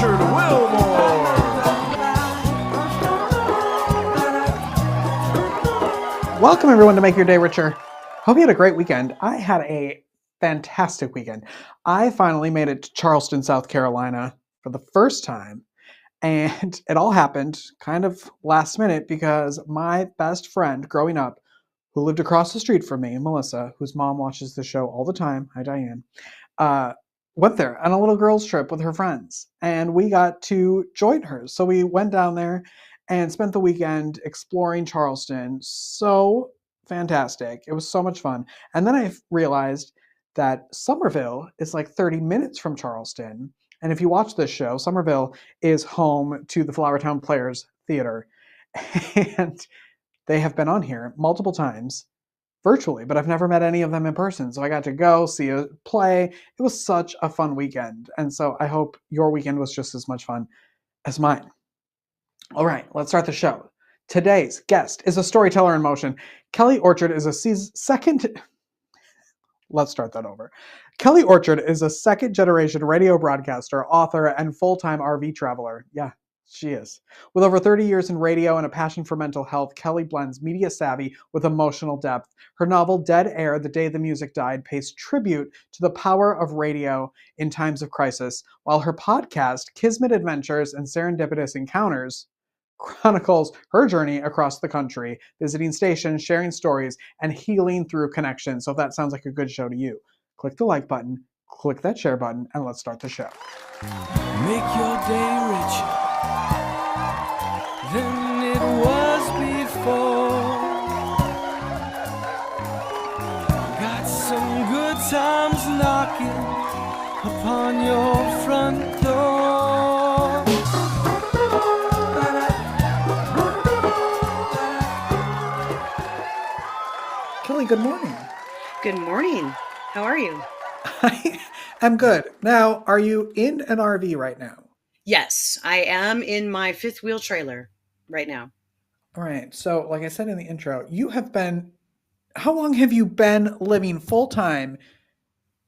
Richard Wilmore. Welcome, everyone, to Make Your Day Richer. Hope you had a great weekend. I had a fantastic weekend. I finally made it to Charleston, South Carolina for the first time. And it all happened kind of last minute because my best friend growing up, who lived across the street from me, Melissa, whose mom watches the show all the time, hi Diane, uh, went there on a little girls' trip with her friends. And we got to join her. So we went down there and spent the weekend exploring Charleston. So fantastic. It was so much fun. And then I realized that Somerville is like 30 minutes from Charleston. And if you watch this show, Somerville is home to the Flowertown Players Theater. And they have been on here multiple times virtually, but I've never met any of them in person. So I got to go see a play. It was such a fun weekend. And so I hope your weekend was just as much fun as mine. All right, let's start the show. Today's guest is a storyteller in motion. Kelly Orchard is a second. Let's start that over. Kelly Orchard is a second generation radio broadcaster, author, and full time RV traveler. Yeah, she is. With over 30 years in radio and a passion for mental health, Kelly blends media savvy with emotional depth. Her novel, Dead Air, The Day the Music Died, pays tribute to the power of radio in times of crisis, while her podcast, Kismet Adventures and Serendipitous Encounters, chronicles her journey across the country, visiting stations, sharing stories, and healing through connection. So if that sounds like a good show to you, click the like button, click that share button, and let's start the show. Make your day richer than it was before. Got some good times knocking upon your front door. Kelly, good morning. Good morning. How are you? I am good. Now, are you in an RV right now? Yes, I am in my fifth wheel trailer right now. All right. So, like I said in the intro, how long have you been living full time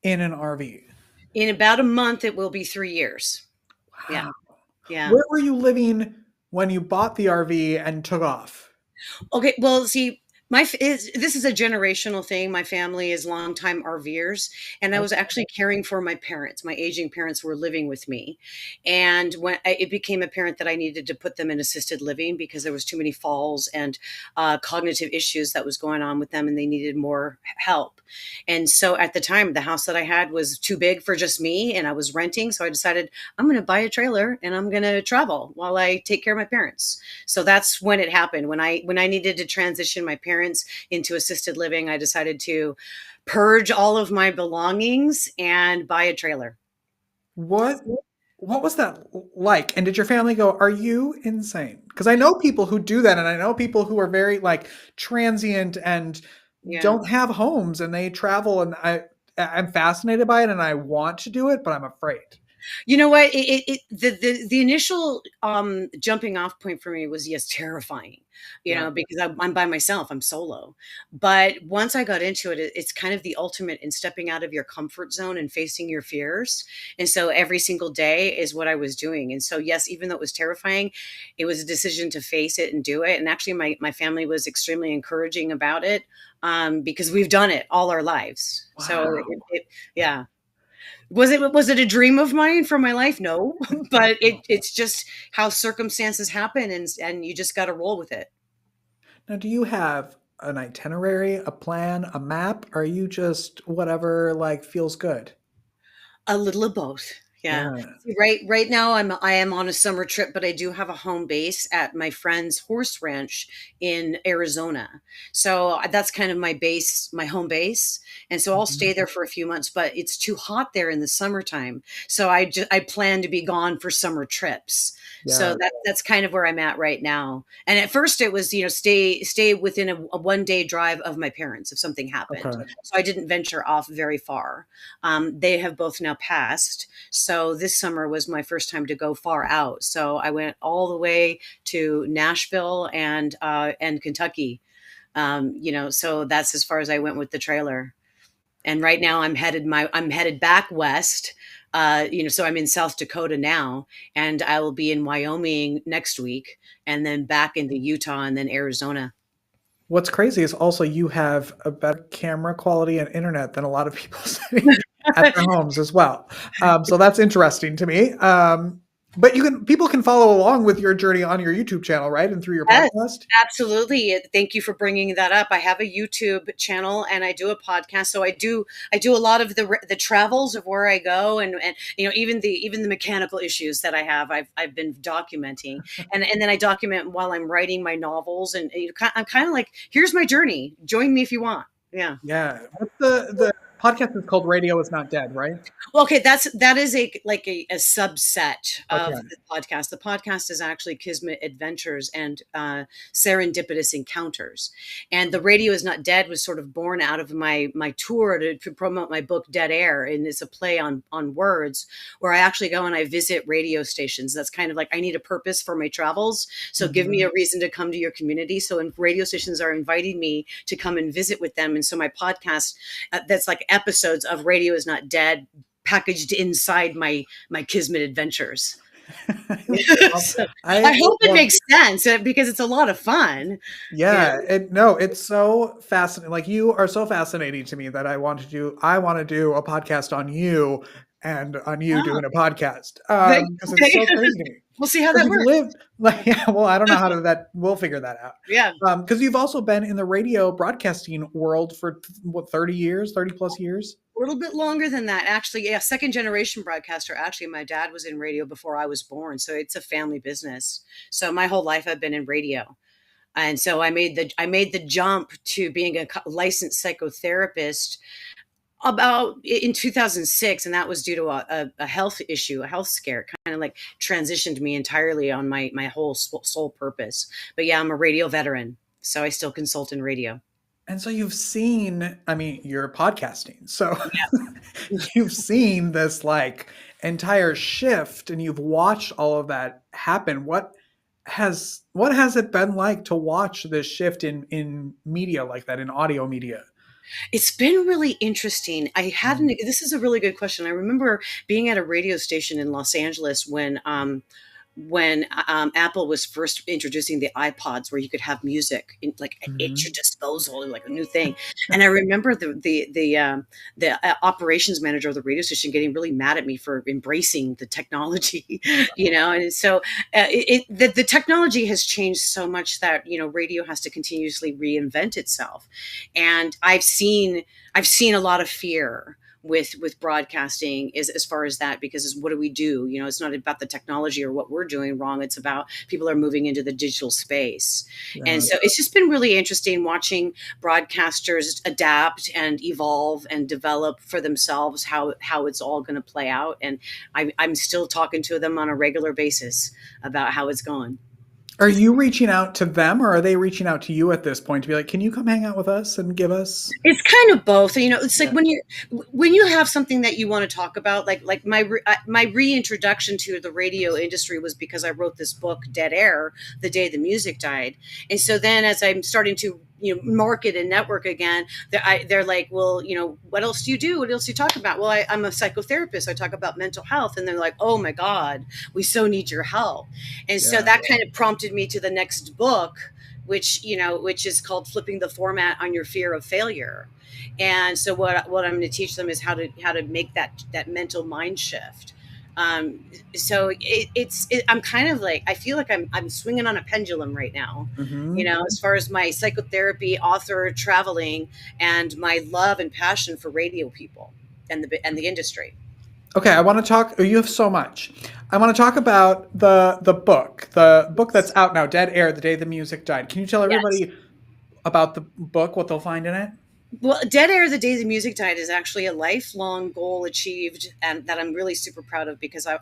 in an RV? In about a month, it will be 3 years. Yeah. Wow. Yeah. Where were you living when you bought the RV and took off? Okay. Well, see, this is a generational thing. My family is longtime RVers, and I was actually caring for my parents. My aging parents who were living with me, and when it became apparent that I needed to put them in assisted living because there was too many falls and cognitive issues that was going on with them, and they needed more help. And so at the time, the house that I had was too big for just me, and I was renting. So I decided I'm going to buy a trailer and I'm going to travel while I take care of my parents. So that's when it happened. When I needed to transition my parents into assisted living, I decided to purge all of my belongings and buy a trailer. What was that like? And did your family go, "Are you insane?" Because I know people who do that, and I know people who are very like transient and Yeah. don't have homes and they travel, and I'm fascinated by it and I want to do it, but I'm afraid. You know what? The initial jumping off point for me was, yes, terrifying, Yeah. because I'm by myself, I'm solo. But once I got into it, it's kind of the ultimate in stepping out of your comfort zone and facing your fears. And so every single day is what I was doing. And so, yes, even though it was terrifying, it was a decision to face it and do it. And actually, my family was extremely encouraging about it because we've done it all our lives. So, Wow. yeah. Was it a dream of mine for my life? No, but it's just how circumstances happen, and you just got to roll with it. Now, do you have an itinerary, a plan, a map? Or are you just whatever like feels good? A little of both. Yeah. Yeah. Right now I am on a summer trip, but I do have a home base at my friend's horse ranch in Arizona. So that's kind of my base, my home base. And so I'll Mhm. stay there for a few months, but it's too hot there in the summertime. So I plan to be gone for summer trips. Yeah. So that's kind of where I'm at right now. And at first it was, stay within a 1 day drive of my parents if something happened. Okay. So I didn't venture off very far. They have both now passed. So this summer was my first time to go far out. So I went all the way to Nashville and Kentucky. So that's as far as I went with the trailer. And right now I'm headed back west So I'm in South Dakota now, and I will be in Wyoming next week, and then back into Utah and then Arizona. What's crazy is also you have a better camera quality and internet than a lot of people sitting at their homes as well. So that's interesting to me. But people can follow along with your journey on your YouTube channel, right? And through your Yes, podcast. absolutely. Thank you for bringing that up. I have a YouTube channel and I do a podcast. So I do a lot of the travels of where I go, and even the mechanical issues that I have. I've been documenting, and then I document while I'm writing my novels, and I'm kind of like, here's my journey. Join me if you want. Yeah. Yeah. What's the podcast is called Radio Is Not Dead, right? Well, okay, that is a subset of Okay. the podcast. The podcast is actually Kismet Adventures and Serendipitous Encounters, and the Radio Is Not Dead was sort of born out of my tour to promote my book Dead Air, and it's a play on words where I actually go and I visit radio stations. That's kind of like, I need a purpose for my travels, so give me Mhm. a reason to come to your community. So, and radio stations are inviting me to come and visit with them, and so my podcast, that's like episodes of Radio Is Not Dead packaged inside my Kismet adventures. Well, So I I hope it love makes sense, because it's a lot of fun. You Yeah, know? it's so fascinating. Like you are so fascinating to me that I want to do a podcast on you and on you Oh, doing a podcast. okay. Because it's so crazy to me. We'll see how Because that you've works. lived like yeah, well, I don't know how to that we'll figure that out. Yeah. Because you've also been in the radio broadcasting world for what 30 years, 30 plus years. A little bit longer than that, actually. Yeah, second generation broadcaster. Actually, my dad was in radio before I was born, so it's a family business. So my whole life I've been in radio. And so I made the jump to being a licensed psychotherapist about in 2006, and that was due to a health issue, a health scare. It kind of like transitioned me entirely on my whole sole purpose. But yeah, I'm a radio veteran, so I still consult in radio. And so you've seen, I mean, you're podcasting. So Yeah. you've seen this like entire shift and you've watched all of that happen. What has it been like to watch this shift in media like that, in audio media? It's been really interesting. I hadn't This is a really good question. I remember being at a radio station in Los Angeles when Apple was first introducing the iPods, where you could have music in, like, at your Mhm. disposal, like a new thing. And I remember the operations manager of the radio station getting really mad at me for embracing the technology, And so the technology has changed so much that radio has to continuously reinvent itself, and I've seen a lot of fear with broadcasting, is as far as that, because what do we do? It's not about the technology or what we're doing wrong. It's about people are moving into the digital space. And Yeah. so it's just been really interesting watching broadcasters adapt and evolve and develop for themselves how it's all going to play out. And I'm still talking to them on a regular basis about how it's going. Are you reaching out to them or are they reaching out to you at this point to be like, can you come hang out with us and give us? It's kind of both. It's like Yeah. when you have something that you want to talk about, like my reintroduction to the radio industry was because I wrote this book, Dead Air, the day the music died. And so then, as I'm starting to market and network again, they're like, well, what else do you do? What else do you talk about? Well, I'm a psychotherapist. I talk about mental health. And they're like, oh my God, we so need your help. And so Yeah. that kind of prompted me to the next book, which is called Flipping the Format on Your Fear of Failure. And so what I'm going to teach them is how to make that mental mind shift. So I'm kind of like, I feel like I'm swinging on a pendulum right now, Hmm. as far as my psychotherapy, author, traveling, and my love and passion for radio people and the industry. Okay, I want to talk. You have so much. I want to talk about the book that's out now, Dead Air: The Day the Music Died. Can you tell Yes. everybody about the book, what they'll find in it? Well, Dead Air, the Day the Music Died is actually a lifelong goal achieved, and that I'm really super proud of, because I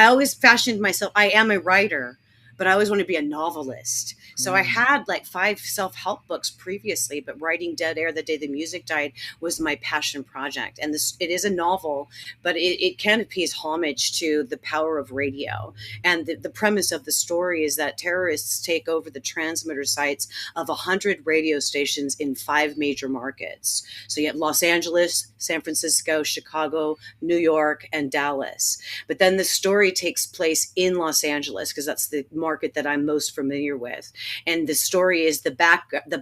always fashioned myself. I am a writer, but I always wanted to be a novelist. So I had like 5 self-help books previously, but writing Dead Air, The Day the Music Died, was my passion project. And this, it is a novel, but it kind of pays homage to the power of radio. And the premise of the story is that terrorists take over the transmitter sites of 100 radio stations in 5 major markets. So you have Los Angeles, San Francisco, Chicago, New York, and Dallas. But then the story takes place in Los Angeles because that's the market that I'm most familiar with. And the story is the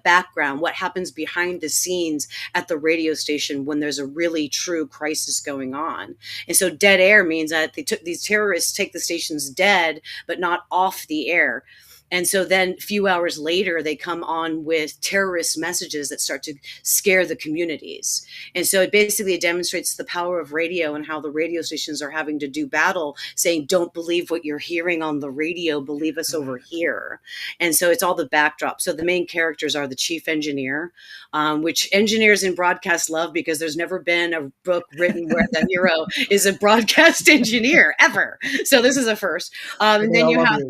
background, what happens behind the scenes at the radio station when there's a really true crisis going on. And so dead air means that these terrorists take the stations dead, but not off the air. And so then a few hours later, they come on with terrorist messages that start to scare the communities. And so it demonstrates the power of radio and how the radio stations are having to do battle, saying, don't believe what you're hearing on the radio, believe us over here. And so it's all the backdrop. So the main characters are the chief engineer, which engineers in broadcast love because there's never been a book written where the hero is a broadcast engineer ever. So this is a first. And then you have...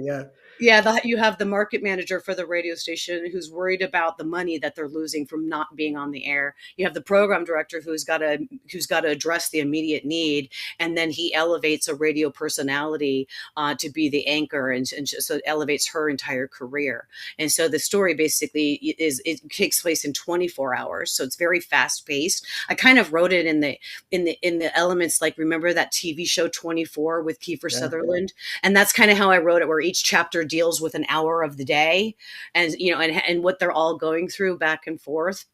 you have the market manager for the radio station who's worried about the money that they're losing from not being on the air. You have the program director who's got to address the immediate need, and then he elevates a radio personality to be the anchor, and so it elevates her entire career. And so the story basically it takes place in 24 hours, so it's very fast paced. I kind of wrote it in the elements, like, remember that TV show 24 with Kiefer Sutherland, and that's kind of how I wrote it, where each chapter deals with an hour of the day, and and what they're all going through back and forth.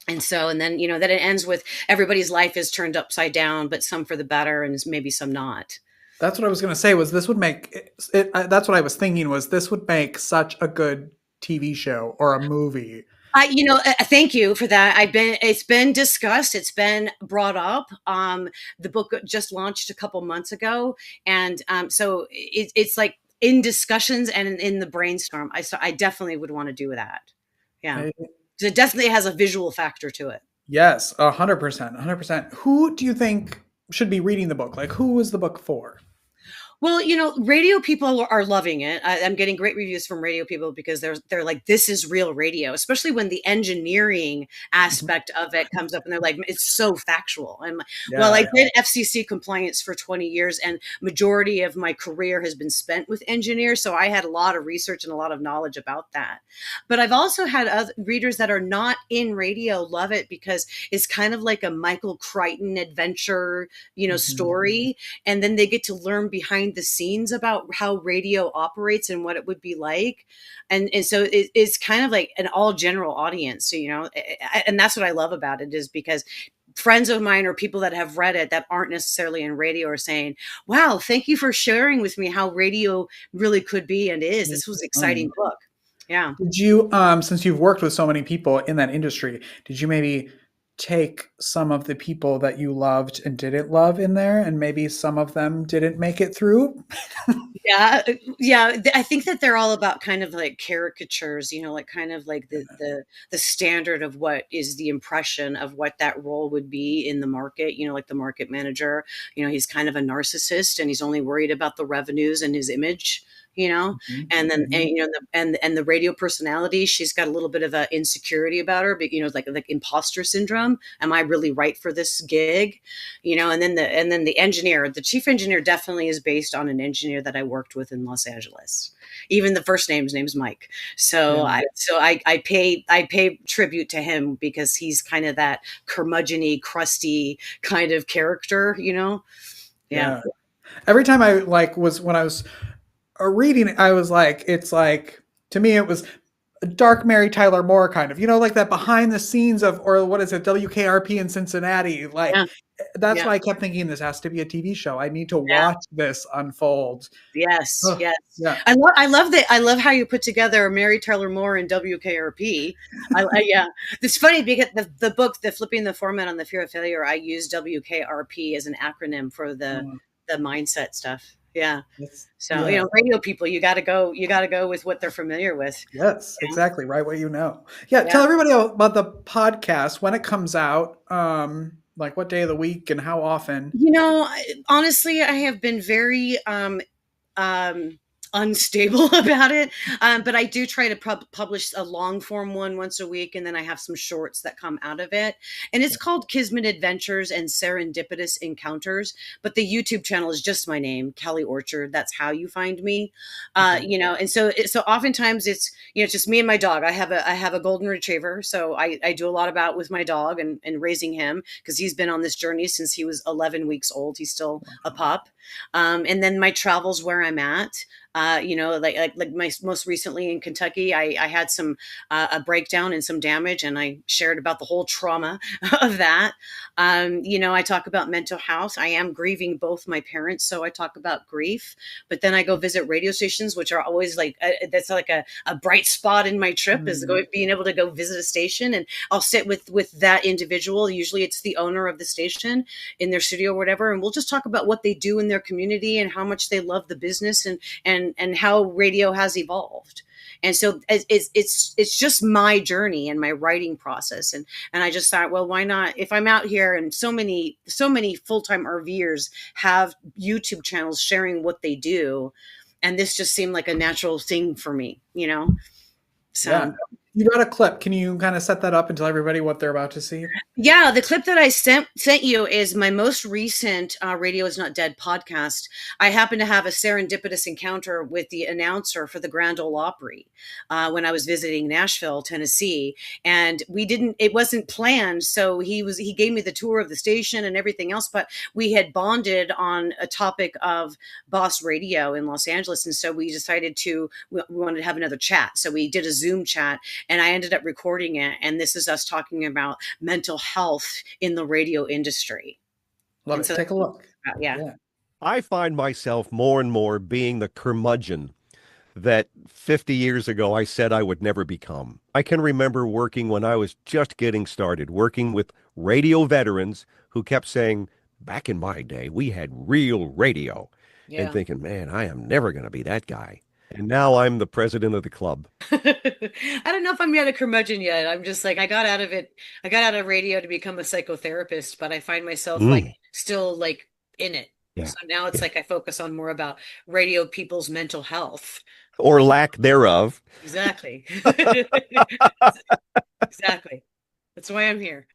And then that it ends with everybody's life is turned upside down, but some for the better and maybe some not. That's what I was going to say, was this would make it, that's what I was thinking, was this would make such a good TV show or a movie. Thank you for that. It's been discussed. It's been brought up. The book just launched a couple months ago. And so it's like in discussions and in the brainstorm. I definitely would want to do that. Yeah. It definitely has a visual factor to it. Yes, 100%, 100%. Who do you think should be reading the book? Like, who is the book for? Well, radio people are loving it. I'm getting great reviews from radio people because they're like, this is real radio, especially when the engineering aspect of it comes up and they're like, it's so factual. And I did FCC compliance for 20 years and majority of my career has been spent with engineers. So I had a lot of research and a lot of knowledge about that. But I've also had other readers that are not in radio love it because it's kind of like a Michael Crichton adventure, story. And then they get to learn behind the scenes about how radio operates and what it would be like. And so it's kind of like an all general audience, and that's what I love about it, is because friends of mine or people that have read it that aren't necessarily in radio are saying, wow, thank you for sharing with me how radio really could be and is. This was an exciting book. Yeah. Did you, since you've worked with so many people in that industry, did you maybe take some of the people that you loved and didn't love in there, and maybe some of them didn't make it through? Yeah. I think that they're all about kind of like caricatures, like kind of like the standard of what is the impression of what that role would be in the market. Like the market manager, he's kind of a narcissist and he's only worried about the revenues and his image. And then, and the radio personality, she's got a little bit of an insecurity about her, but, like imposter syndrome. Am I really right for this gig? And then the engineer, the chief engineer definitely is based on an engineer that I worked with in Los Angeles. Even the first name's Mike. So I pay tribute to him because he's kind of that curmudgeon-y, crusty kind of character, Yeah. Every time when I was reading, I was like, it's like, to me, it was a dark Mary Tyler Moore kind of, like that behind the scenes of, or what is it, WKRP in Cincinnati. That's why I kept thinking this has to be a TV show. I need to watch this unfold. Yes. Yes. Yeah. I love that. I love how you put together Mary Tyler Moore and WKRP. Yeah. It's funny because the book, the Flipping the Format on the Fear of Failure, I use WKRP as an acronym for the mindset stuff. Yeah. So, radio people, you got to go with what they're familiar with. Yes, exactly. Right. What Yeah. Tell everybody about the podcast, when it comes out, like what day of the week and how often. Honestly, I have been very, unstable about it. But I do try to publish a long form one once a week, and then I have some shorts that come out of it. And it's called Kismet Adventures and Serendipitous Encounters. But the YouTube channel is just my name, Kelly Orchard. That's how you find me. And so oftentimes it's it's just me and my dog. I have a golden retriever, so I do a lot about with my dog and raising him, because he's been on this journey since he was 11 weeks old. He's still a pup. And then my travels where I'm at. Like my most recently in Kentucky, I had some a breakdown and some damage, and I shared about the whole trauma of that. I talk about mental health. I am grieving both my parents, so I talk about grief. But then I go visit radio stations, which are always like that's like a bright spot in my trip, is being able to go visit a station, and I'll sit with that individual. Usually, it's the owner of the station in their studio or whatever, and we'll just talk about what they do in their community and how much they love the business and how radio has evolved. And so it's just my journey and my writing process. And I just thought, well, why not? If I'm out here and so many full-time RVers have YouTube channels sharing what they do, and this just seemed like a natural thing for me, So Yeah. You got a clip. Can you kind of set that up and tell everybody what they're about to see? Yeah, the clip that I sent you is my most recent Radio Is Not Dead podcast. I happened to have a serendipitous encounter with the announcer for the Grand Ole Opry when I was visiting Nashville, Tennessee, and it wasn't planned. So he gave me the tour of the station and everything else, but we had bonded on a topic of Boss Radio in Los Angeles, and so we decided we wanted to have another chat. So we did a Zoom chat. And I ended up recording it. And this is us talking about mental health in the radio industry. Love it. Take a look. Yeah. I find myself more and more being the curmudgeon that 50 years ago I said I would never become. I can remember working when I was just getting started, working with radio veterans who kept saying, back in my day, we had real radio. Yeah. And thinking, man, I am never going to be that guy. And now I'm the president of the club. I don't know if I'm yet a curmudgeon yet. I'm just like, I got out of radio to become a psychotherapist, but I find myself like still like in it. Yeah. So now it's like I focus on more about radio people's mental health. Or lack thereof. Exactly. Exactly. That's why I'm here.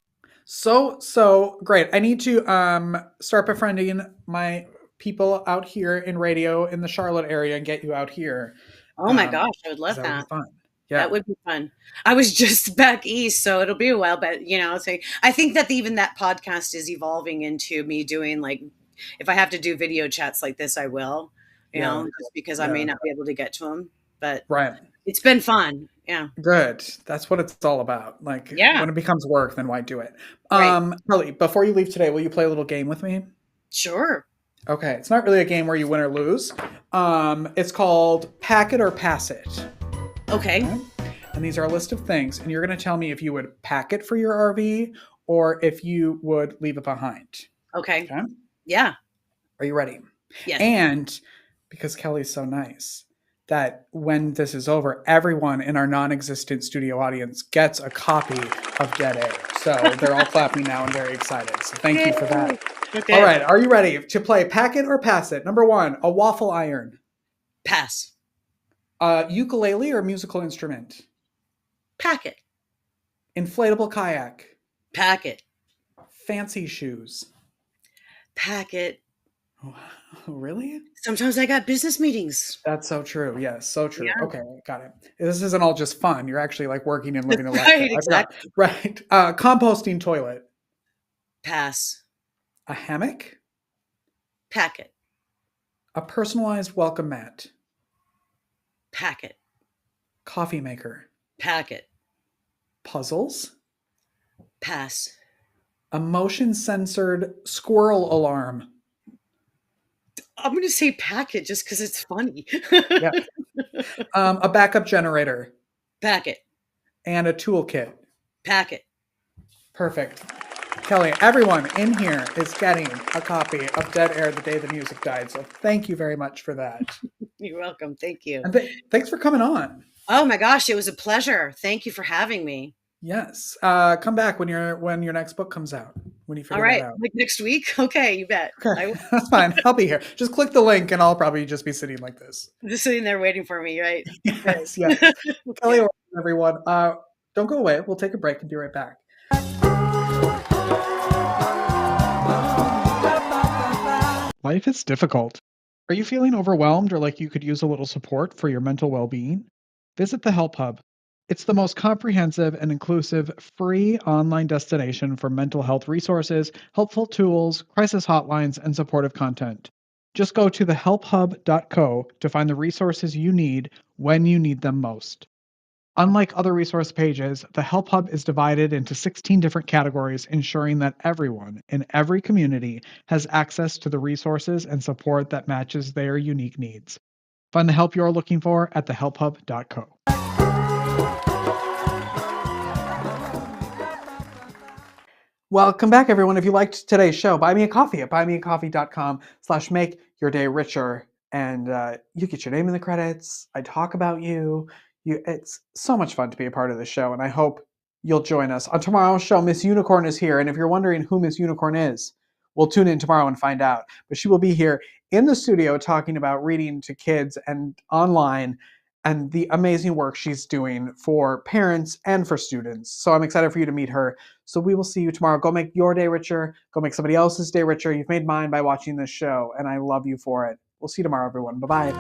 So great. I need to start befriending my people out here in radio in the Charlotte area and get you out here. Oh my gosh, I would love that. Would be fun. Yeah. That would be fun. I was just back east, so it'll be a while, but I think that even that podcast is evolving into me doing, like, if I have to do video chats like this, I will, just because I may not be able to get to them, but it's been fun. Yeah. Good. That's what it's all about. Like, when it becomes work, then why do it? Kelly, before you leave today, will you play a little game with me? Sure. Okay. It's not really a game where you win or lose. It's called Pack It or Pass It. Okay. And these are a list of things, and you're going to tell me if you would pack it for your RV or if you would leave it behind. Okay. Yeah. Are you ready? Yes. And because Kelly's so nice, that when this is over, everyone in our non-existent studio audience gets a copy of Dead Air. So they're all clapping now and very excited. So thank you for that. Okay. All right. Are you ready to play Pack It or Pass It? Number 1, a waffle iron. Pass. Ukulele or musical instrument? Pack it. Inflatable kayak? Pack it. Fancy shoes? Pack it. Oh, really? Sometimes I got business meetings. That's so true. Yes, so true. Yeah. Okay, got it. This isn't all just fun. You're actually like working and living a life. Right, exactly. Right. Composting toilet? Pass. A hammock? Pack it. A personalized welcome mat? Pack it. Coffee maker? Pack it. Puzzles? Pass. A motion-censored squirrel alarm? I'm going to say pack it just because it's funny. Yeah. A backup generator? Pack it. And a toolkit? Pack it. Perfect. Kelly, everyone in here is getting a copy of Dead Air, The Day the Music Died. So thank you very much for that. You're welcome. Thank you. And thanks for coming on. Oh my gosh, it was a pleasure. Thank you for having me. Yes. Come back when your next book comes out. when you All figure that right. out. Like next week? Okay, you bet. Okay, I will. that's fine. I'll be here. Just click the link and I'll probably just be sitting like this. Just sitting there waiting for me, right? Good. Yes, yes. Kelly, Yeah. everyone. Don't go away. We'll take a break and be right back. Life is difficult. Are you feeling overwhelmed or like you could use a little support for your mental well being? Visit the Help Hub. It's the most comprehensive and inclusive free online destination for mental health resources, helpful tools, crisis hotlines, and supportive content. Just go to thehelphub.co to find the resources you need when you need them most. Unlike other resource pages, the Help Hub is divided into 16 different categories, ensuring that everyone in every community has access to the resources and support that matches their unique needs. Find the help you're looking for at thehelphub.co. Welcome back, everyone. If you liked today's show, buy me a coffee at buymeacoffee.com/make-your-day-richer. And you get your name in the credits. I talk about you. It's so much fun to be a part of the show, and I hope you'll join us. On tomorrow's show, Miss Unicorn is here, and if you're wondering who Miss Unicorn is, we'll tune in tomorrow and find out. But she will be here in the studio talking about reading to kids and online and the amazing work she's doing for parents and for students. So I'm excited for you to meet her. So we will see you tomorrow. Go make your day richer. Go make somebody else's day richer. You've made mine by watching this show, and I love you for it. We'll see you tomorrow, everyone. Bye-bye.